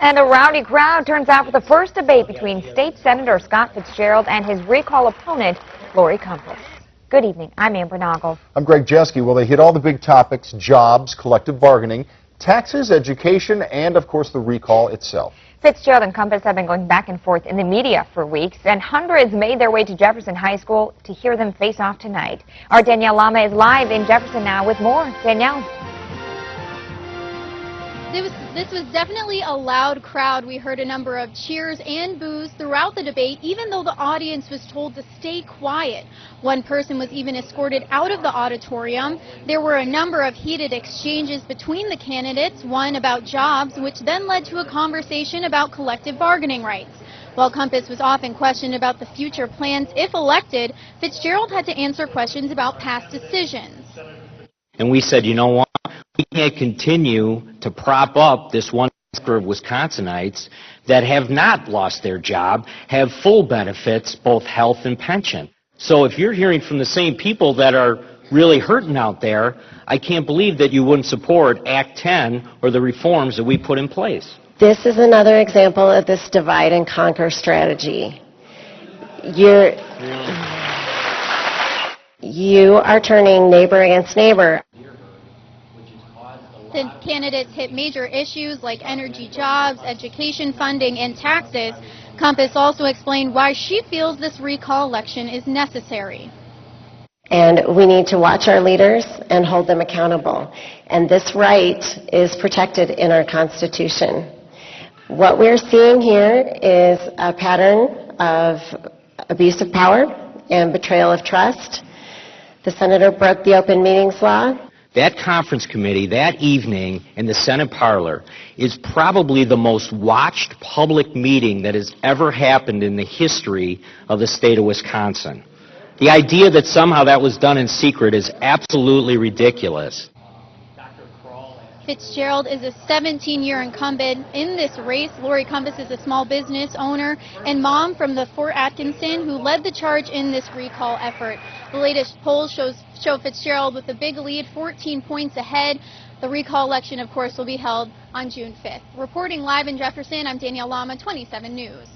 And a rowdy crowd turns out for the first debate between State Senator Scott Fitzgerald and his recall opponent, Lori Compas. Good evening. I'm Amber Noggle. I'm Greg Jeske. Well, they hit all the big topics: jobs, collective bargaining, taxes, education, and, of course, the recall itself. Fitzgerald and Compas have been going back and forth in the media for weeks, and hundreds made their way to Jefferson High School to hear them face off tonight. Our Danielle Lama is live in Jefferson now with more. Danielle. This was definitely a loud crowd. We heard a number of cheers and boos throughout the debate, even though the audience was told to stay quiet. One person was even escorted out of the auditorium. There were a number of heated exchanges between the candidates, one about jobs, which then led to a conversation about collective bargaining rights. While Compas was often questioned about the future plans if elected, Fitzgerald had to answer questions about past decisions. And we said, you know what? We can't continue to prop up this one sector of Wisconsinites that have not lost their job, have full benefits, both health and pension. So if you're hearing from the same people that are really hurting out there, I can't believe that you wouldn't support Act 10 or the reforms that we put in place. This is another example of this divide and conquer strategy. You are turning neighbor against neighbor. The candidates hit major issues like energy, jobs, education funding, and taxes. Compas also explained why she feels this recall election is necessary. And we need to watch our leaders and hold them accountable. And this right is protected in our Constitution. What we're seeing here is a pattern of abuse of power and betrayal of trust. The senator broke the open meetings law. That conference committee that evening in the Senate parlor is probably the most watched public meeting that has ever happened in the history of the state of Wisconsin. The idea that somehow that was done in secret is absolutely ridiculous. Fitzgerald is a 17-year incumbent in this race. Lori Compas is a small business owner and mom from the Fort Atkinson who led the charge in this recall effort. The latest polls show Fitzgerald with a big lead, 14 points ahead. The recall election, of course, will be held on June 5th. Reporting live in Jefferson, I'm Danielle Lama, 27 News.